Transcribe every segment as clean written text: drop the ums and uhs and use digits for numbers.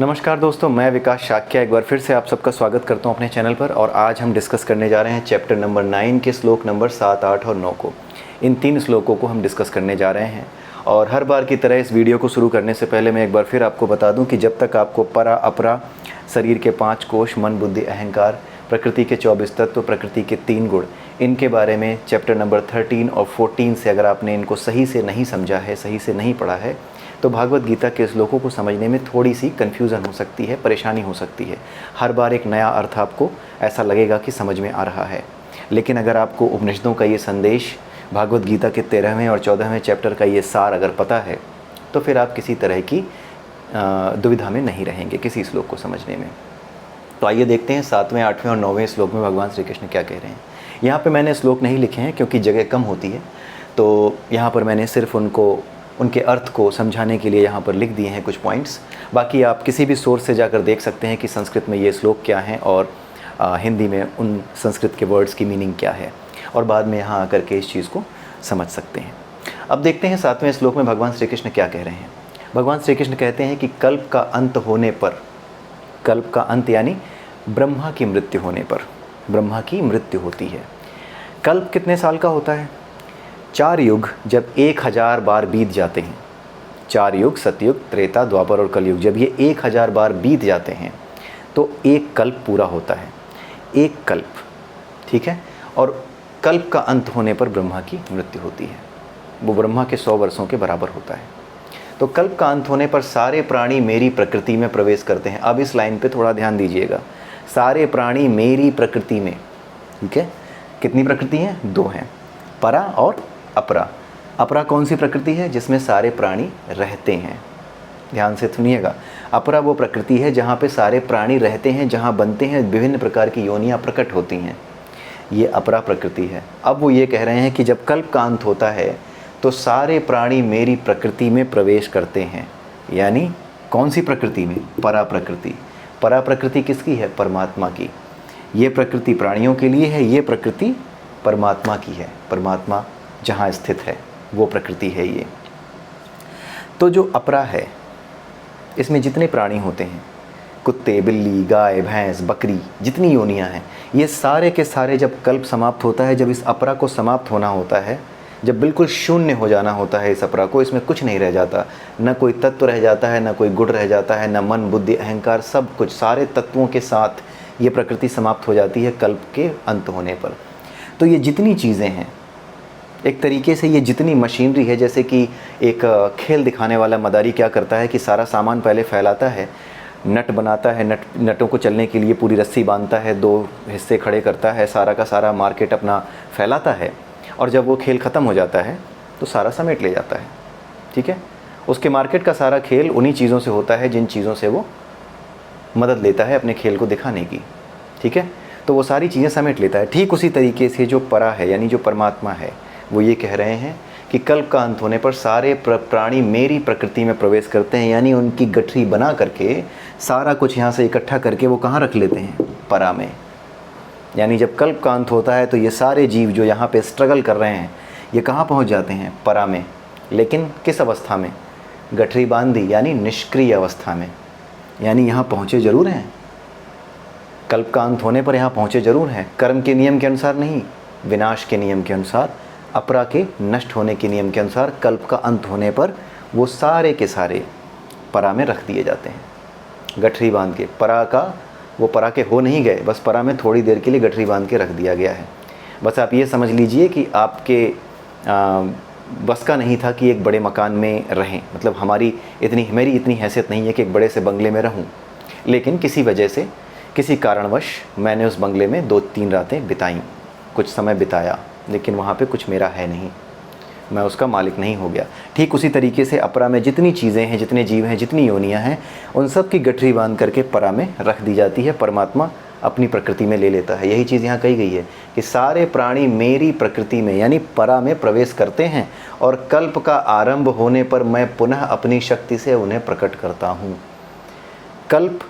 नमस्कार दोस्तों, मैं विकास शाक्या एक बार फिर से आप सबका स्वागत करता हूं अपने चैनल पर। और आज हम डिस्कस करने जा रहे हैं चैप्टर नंबर 9 के श्लोक नंबर 7, 8 और 9 को। इन 3 श्लोकों को हम डिस्कस करने जा रहे हैं। और हर बार की तरह इस वीडियो को शुरू करने से पहले मैं एक बार फिर आपको बता दूं कि जब तक आपको परा अपरा, शरीर के 5 कोश, मन बुद्धि अहंकार, प्रकृति के 24 तत्व, प्रकृति के 3 गुण, इनके बारे में चैप्टर नंबर 13 और 14 से अगर आपने इनको सही से नहीं समझा है, सही से नहीं पढ़ा है, तो भागवत गीता के श्लोकों को समझने में थोड़ी सी कन्फ्यूज़न हो सकती है, परेशानी हो सकती है। हर बार एक नया अर्थ आपको ऐसा लगेगा कि समझ में आ रहा है। लेकिन अगर आपको उपनिषदों का ये संदेश, भागवत गीता के 13वें और 14वें चैप्टर का ये सार अगर पता है, तो फिर आप किसी तरह की दुविधा में नहीं रहेंगे किसी श्लोक को समझने में। तो आइए देखते हैं 7वें, 8वें और 9वें श्लोक में भगवान श्री कृष्ण क्या कह रहे हैं। यहाँ पर मैंने श्लोक नहीं लिखे हैं क्योंकि जगह कम होती है, तो यहाँ पर मैंने सिर्फ उनके अर्थ को समझाने के लिए यहाँ पर लिख दिए हैं कुछ पॉइंट्स। बाकी आप किसी भी सोर्स से जाकर देख सकते हैं कि संस्कृत में ये श्लोक क्या हैं और हिंदी में उन संस्कृत के वर्ड्स की मीनिंग क्या है, और बाद में यहाँ आकर के इस चीज़ को समझ सकते हैं। अब देखते हैं 7वें श्लोक में भगवान श्री कृष्ण क्या कह रहे हैं। भगवान श्री कृष्ण कहते हैं कि कल्प का अंत होने पर, कल्प का अंत यानी ब्रह्मा की मृत्यु होने पर, ब्रह्मा की मृत्यु होती है। कल्प कितने साल का होता है? 4 युग जब 1000 बार बीत जाते हैं, 4 युग, सतयुग, त्रेता, द्वापर और कलयुग, जब ये 1000 बार बीत जाते हैं तो एक कल्प पूरा होता है, एक कल्प, ठीक है। और कल्प का अंत होने पर ब्रह्मा की मृत्यु होती है, वो ब्रह्मा के 100 वर्षों के बराबर होता है। तो कल्प का अंत होने पर सारे प्राणी मेरी प्रकृति में प्रवेश करते हैं। अब इस लाइन पे थोड़ा ध्यान दीजिएगा, सारे प्राणी मेरी प्रकृति में, ठीक है। कितनी प्रकृति हैं? 2 हैं, परा और अपरा। अपरा कौन सी प्रकृति है? जिसमें सारे प्राणी रहते हैं। ध्यान से सुनिएगा, अपरा वो प्रकृति है जहाँ पे सारे प्राणी रहते हैं, जहाँ बनते हैं, विभिन्न प्रकार की योनियाँ प्रकट होती हैं, ये अपरा प्रकृति है। अब वो ये कह रहे हैं कि जब कल्प का अंत होता है तो सारे प्राणी मेरी प्रकृति में प्रवेश करते हैं। यानी कौन सी प्रकृति में? परा प्रकृति। परा प्रकृति किसकी है? परमात्मा की। ये प्रकृति प्राणियों के लिए है, ये प्रकृति परमात्मा की है। परमात्मा जहाँ स्थित है वो प्रकृति है ये। तो जो अपरा है, इसमें जितने प्राणी होते हैं, कुत्ते, बिल्ली, गाय, भैंस, बकरी, जितनी योनियाँ हैं, ये सारे के सारे जब कल्प समाप्त होता है, जब इस अपरा को समाप्त होना होता है, जब बिल्कुल शून्य हो जाना होता है इस अपरा को, इसमें कुछ नहीं रह जाता, न कोई तत्व रह जाता है, न कोई गुण रह जाता है, न मन बुद्धि अहंकार, सब कुछ, सारे तत्वों के साथ ये प्रकृति समाप्त हो जाती है कल्प के अंत होने पर। तो ये जितनी चीज़ें हैं, एक तरीके से ये जितनी मशीनरी है, जैसे कि एक खेल दिखाने वाला मदारी क्या करता है कि सारा सामान पहले फैलाता है, नट बनाता है, नटों को चलने के लिए पूरी रस्सी बांधता है, 2 हिस्से खड़े करता है, सारा का सारा मार्केट अपना फैलाता है, और जब वो खेल ख़त्म हो जाता है तो सारा समेट ले जाता है, ठीक है। उसके मार्केट का सारा खेल उन्हीं चीज़ों से होता है जिन चीज़ों से वो मदद लेता है अपने खेल को दिखाने की, ठीक है। तो वो सारी चीज़ें समेट लेता है। ठीक उसी तरीके से जो परा है, यानी जो परमात्मा है, वो ये कह रहे हैं कि कल्प का अंत होने पर सारे प्राणी मेरी प्रकृति में प्रवेश करते हैं, यानी उनकी गठरी बना करके सारा कुछ यहाँ से इकट्ठा करके वो कहाँ रख लेते हैं? परा में। यानी जब कल्प का अंत होता है तो ये सारे जीव जो यहाँ पे स्ट्रगल कर रहे हैं, ये कहाँ पहुँच जाते हैं? परा में। लेकिन किस अवस्था में? गठरी बांधी, यानी निष्क्रिय अवस्था में। यानी यहाँ पहुँचे ज़रूर हैं, कल्प का अंत होने पर यहाँ पहुँचे ज़रूर हैं, कर्म के नियम के अनुसार नहीं, विनाश के नियम के अनुसार, अपरा के नष्ट होने के नियम के अनुसार कल्प का अंत होने पर वो सारे के सारे परा में रख दिए जाते हैं, गठरी बांध के। परा का, वो परा के हो नहीं गए, बस परा में थोड़ी देर के लिए गठरी बांध के रख दिया गया है। बस आप ये समझ लीजिए कि आपके बस का नहीं था कि एक बड़े मकान में रहें, मतलब मेरी इतनी हैसियत नहीं है कि एक बड़े से बंगले में रहूं, लेकिन किसी वजह से, किसी कारणवश मैंने उस बंगले में 2-3 रातें बिताईं, कुछ समय बिताया, लेकिन वहाँ पे कुछ मेरा है नहीं, मैं उसका मालिक नहीं हो गया। ठीक उसी तरीके से अपरा में जितनी चीज़ें हैं, जितने जीव हैं, जितनी योनियाँ हैं, उन सब की गठरी बांध करके परा में रख दी जाती है, परमात्मा अपनी प्रकृति में ले लेता है। यही चीज़ यहाँ कही गई है कि सारे प्राणी मेरी प्रकृति में, यानी परा में प्रवेश करते हैं, और कल्प का आरंभ होने पर मैं पुनः अपनी शक्ति से उन्हें प्रकट करता हूँ। कल्प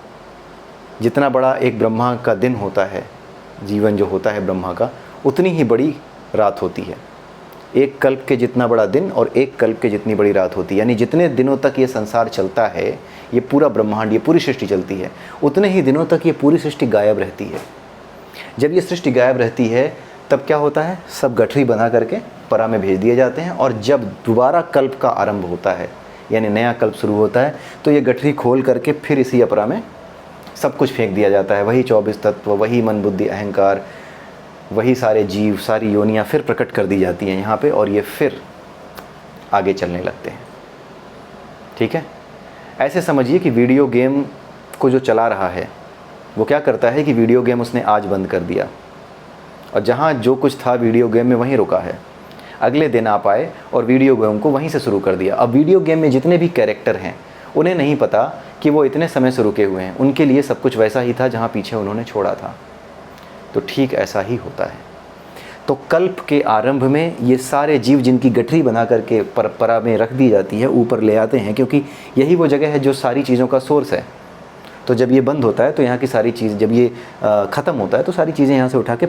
जितना बड़ा एक ब्रह्मा का दिन होता है, जीवन जो होता है ब्रह्मा का, उतनी ही बड़ी रात होती है। एक कल्प के जितना बड़ा दिन और एक कल्प के जितनी बड़ी रात होती है, यानी जितने दिनों तक ये संसार चलता है, ये पूरा ब्रह्मांड, ये पूरी सृष्टि चलती है, उतने ही दिनों तक ये पूरी सृष्टि गायब रहती है। जब ये सृष्टि गायब रहती है तब क्या होता है, सब गठरी बना करके परा में भेज दिए जाते हैं। और जब दोबारा कल्प का आरंभ होता है, यानी नया कल्प शुरू होता है, तो ये गठरी खोल करके फिर इसी अपरा में सब कुछ फेंक दिया जाता है। वही 24 तत्व, वही मन बुद्धि अहंकार, वही सारे जीव, सारी योनियाँ फिर प्रकट कर दी जाती हैं यहाँ पे, और ये फिर आगे चलने लगते हैं। ठीक है, ऐसे समझिए कि वीडियो गेम को जो चला रहा है वो क्या करता है कि वीडियो गेम उसने आज बंद कर दिया, और जहाँ जो कुछ था वीडियो गेम में वहीं रुका है। अगले दिन आप आए और वीडियो गेम को वहीं से शुरू कर दिया। अब वीडियो गेम में जितने भी कैरेक्टर हैं उन्हें नहीं पता कि वो इतने समय से रुके हुए हैं, उनके लिए सब कुछ वैसा ही था जहाँ पीछे उन्होंने छोड़ा था। तो ठीक ऐसा ही होता है। तो कल्प के आरंभ में ये सारे जीव जिनकी गठरी बना करके परंपरा में रख दी जाती है, ऊपर ले आते हैं, क्योंकि यही वो जगह है जो सारी चीज़ों का सोर्स है। तो जब ये बंद होता है तो यहाँ की सारी चीज़, जब ये ख़त्म होता है तो सारी चीज़ें यहाँ से उठा के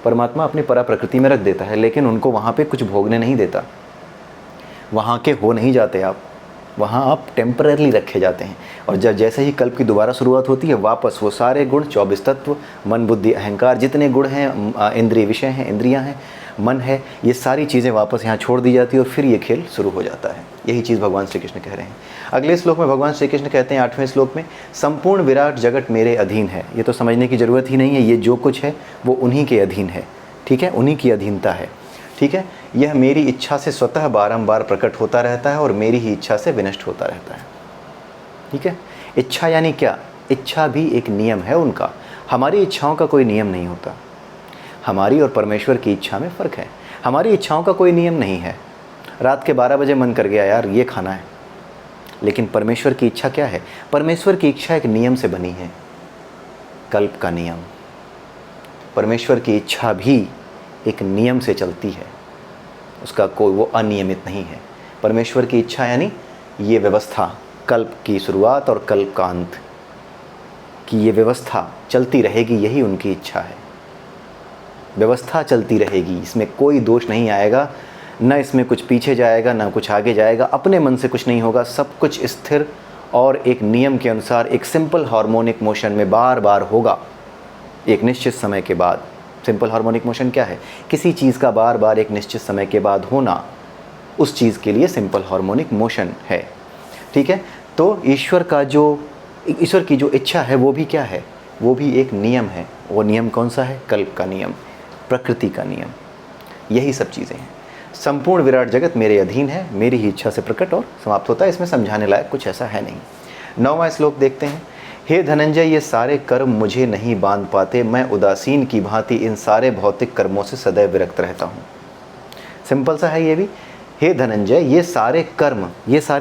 परमात्मा अपनी परा प्रकृति में रख देता है। लेकिन उनको वहाँ पे कुछ भोगने नहीं देता, वहाँ के हो नहीं जाते आप, वहाँ आप टेम्पररी रखे जाते हैं। और जब जैसे ही कल्प की दोबारा शुरुआत होती है, वापस वो सारे गुण, 24 तत्व, मन बुद्धि अहंकार, जितने गुण हैं, इंद्रिय विषय हैं, इंद्रियां हैं, मन है, ये सारी चीज़ें वापस यहाँ छोड़ दी जाती है और फिर ये खेल शुरू हो जाता है। यही चीज़ भगवान श्री कृष्ण कह रहे हैं। अगले श्लोक में भगवान श्री कृष्ण कहते हैं 8वें श्लोक में, संपूर्ण विराट जगत मेरे अधीन है। ये तो समझने की ज़रूरत ही नहीं है, ये जो कुछ है वो उन्हीं के अधीन है। ठीक है, उन्हीं की अधीनता है। ठीक है, यह मेरी इच्छा से स्वतः बारंबार प्रकट होता रहता है और मेरी ही इच्छा से विनष्ट होता रहता है। ठीक है, इच्छा यानी क्या? इच्छा भी एक नियम है उनका। हमारी इच्छाओं का कोई नियम नहीं होता। हमारी और परमेश्वर की इच्छा में फ़र्क है। हमारी इच्छाओं का कोई नियम नहीं है। रात के 12 बजे मन कर गया यार ये खाना है, लेकिन परमेश्वर की इच्छा क्या है? परमेश्वर की इच्छा एक नियम से बनी है, कल्प का नियम। परमेश्वर की इच्छा भी एक नियम से चलती है, उसका कोई वो अनियमित नहीं है। परमेश्वर की इच्छा यानी ये व्यवस्था, कल्प की शुरुआत और कल्प का अंत की ये व्यवस्था चलती रहेगी, यही उनकी इच्छा है। व्यवस्था चलती रहेगी, इसमें कोई दोष नहीं आएगा, न इसमें कुछ पीछे जाएगा न कुछ आगे जाएगा, अपने मन से कुछ नहीं होगा, सब कुछ स्थिर और एक नियम के अनुसार एक सिंपल हार्मोनिक मोशन में बार बार होगा एक निश्चित समय के बाद। सिंपल हार्मोनिक मोशन क्या है? किसी चीज़ का बार बार एक निश्चित समय के बाद होना, उस चीज़ के लिए सिंपल हार्मोनिक मोशन है। ठीक है, तो ईश्वर की जो इच्छा है वो भी क्या है? वो भी एक नियम है। वो नियम कौन सा है? कल्प का नियम, प्रकृति का नियम। यही सब चीज़ें हैं। संपूर्ण विराट जगत मेरे अधीन है, मेरी ही इच्छा से प्रकट और समाप्त होता है। इसमें समझाने लायक कुछ ऐसा है नहीं। 9वां श्लोक देखते हैं। हे धनंजय, ये सारे कर्म मुझे नहीं बांध पाते, मैं उदासीन की भांति इन सारे भौतिक कर्मों से सदैव विरक्त रहता हूँ। सिंपल सा है ये भी। हे धनंजय, ये सारे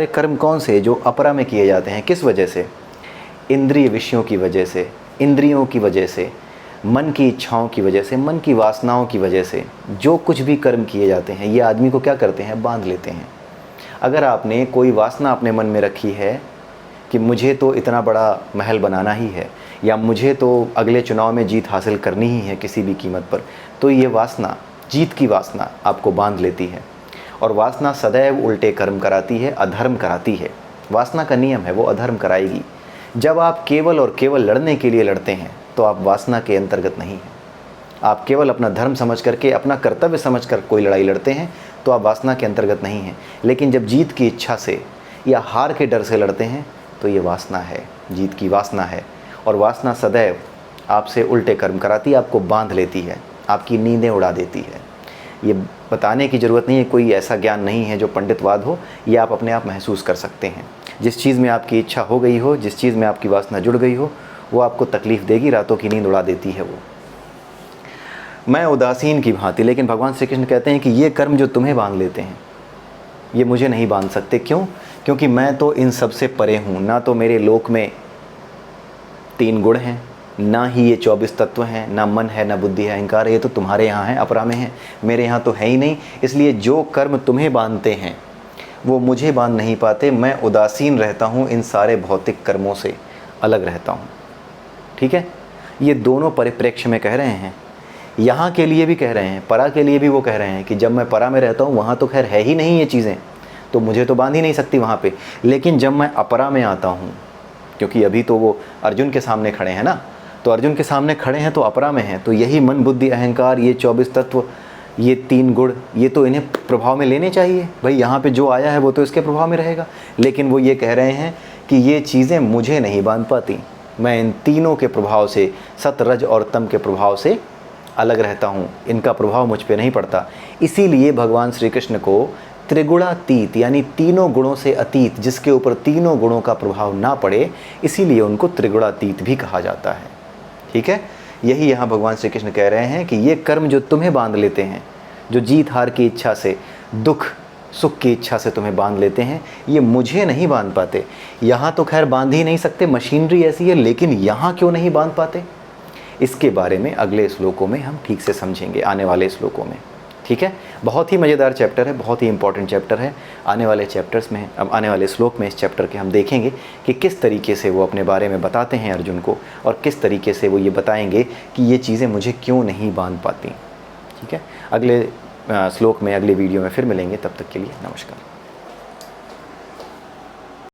कर्म कौन से? जो अपरा में किए जाते हैं। किस वजह से? इंद्रिय विषयों की वजह से, इंद्रियों की वजह से, मन की इच्छाओं की वजह से, मन की वासनाओं की वजह से जो कुछ भी कर्म किए जाते हैं, ये आदमी को क्या करते हैं? बांध लेते हैं। अगर आपने कोई वासना अपने मन में रखी है कि मुझे तो इतना बड़ा महल बनाना ही है, या मुझे तो अगले चुनाव में जीत हासिल करनी ही है किसी भी कीमत पर, तो ये वासना, जीत की वासना आपको बांध लेती है। और वासना सदैव उल्टे कर्म कराती है, अधर्म कराती है। वासना का नियम है, वो अधर्म कराएगी। जब आप केवल और केवल लड़ने के लिए लड़ते हैं तो आप वासना के अंतर्गत नहीं हैं। आप केवल अपना धर्म समझ करके, अपना कर्तव्य समझ कर कोई लड़ाई लड़ते हैं तो आप वासना के अंतर्गत नहीं हैं। लेकिन जब जीत की इच्छा से या हार के डर से लड़ते हैं तो ये वासना है, जीत की वासना है। और वासना सदैव आपसे उल्टे कर्म कराती है, आपको बांध लेती है, आपकी नींदें उड़ा देती है। ये बताने की ज़रूरत नहीं है, कोई ऐसा ज्ञान नहीं है जो पंडितवाद हो, ये आप अपने आप महसूस कर सकते हैं। जिस चीज़ में आपकी इच्छा हो गई हो, जिस चीज़ में आपकी वासना जुड़ गई हो, वो आपको तकलीफ़ देगी, रातों की नींद उड़ा देती है वो। मैं उदासीन की भांति, लेकिन भगवान श्री कृष्ण कहते हैं कि ये कर्म जो तुम्हें बांध लेते हैं ये मुझे नहीं बांध सकते। क्यों? क्योंकि मैं तो इन सब से परे हूँ। ना तो मेरे लोक में 3 गुण हैं, ना ही ये 24 तत्व हैं, ना मन है, ना बुद्धि है, अहंकार है। ये तो तुम्हारे यहाँ है, अपरा में है, मेरे यहाँ तो है ही नहीं। इसलिए जो कर्म तुम्हें बांधते हैं वो मुझे बांध नहीं पाते। मैं उदासीन रहता हूँ, इन सारे भौतिक कर्मों से अलग रहता हूँ। ठीक है, ये दोनों परिप्रेक्ष्य में कह रहे हैं। यहाँ के लिए भी कह रहे हैं, परा के लिए भी वो कह रहे हैं कि जब मैं परा में रहता हूँ वहाँ तो खैर है ही नहीं ये चीज़ें, तो मुझे तो बांध ही नहीं सकती वहाँ पे। लेकिन जब मैं अपरा में आता हूँ क्योंकि अभी तो वो अर्जुन के सामने खड़े हैं ना, तो अर्जुन के सामने खड़े हैं तो अपरा में हैं, तो यही मन बुद्धि अहंकार, ये 24 तत्व, ये 3 गुण, ये तो इन्हें प्रभाव में लेने चाहिए। भाई यहाँ पे जो आया है वो तो इसके प्रभाव में रहेगा। लेकिन वो ये कह रहे हैं कि ये चीज़ें मुझे नहीं बांध पाती, मैं इन तीनों के प्रभाव से, सत रज और तम के प्रभाव से अलग रहता हूँ, इनका प्रभाव मुझ पे नहीं पड़ता। इसीलिए भगवान श्री कृष्ण को त्रिगुणातीत यानी तीनों गुणों से अतीत, जिसके ऊपर तीनों गुणों का प्रभाव ना पड़े, इसीलिए उनको त्रिगुणातीत भी कहा जाता है। ठीक है, यही यहाँ भगवान श्री कृष्ण कह रहे हैं कि ये कर्म जो तुम्हें बांध लेते हैं, जो जीत हार की इच्छा से, दुख सुख की इच्छा से तुम्हें बांध लेते हैं, ये मुझे नहीं बांध पाते। यहाँ तो खैर बांध ही नहीं सकते, मशीनरी ऐसी है, लेकिन यहाँ क्यों नहीं बांध पाते, इसके बारे में अगले श्लोकों में हम ठीक से समझेंगे, आने वाले श्लोकों में। ठीक है, बहुत ही मज़ेदार चैप्टर है, बहुत ही इंपॉर्टेंट चैप्टर है। आने वाले चैप्टर्स में, अब आने वाले श्लोक में इस चैप्टर के हम देखेंगे कि किस तरीके से वो अपने बारे में बताते हैं अर्जुन को, और किस तरीके से वो ये बताएंगे कि ये चीज़ें मुझे क्यों नहीं बांध पाती। ठीक है, अगले श्लोक में, अगले वीडियो में फिर मिलेंगे, तब तक के लिए नमस्कार।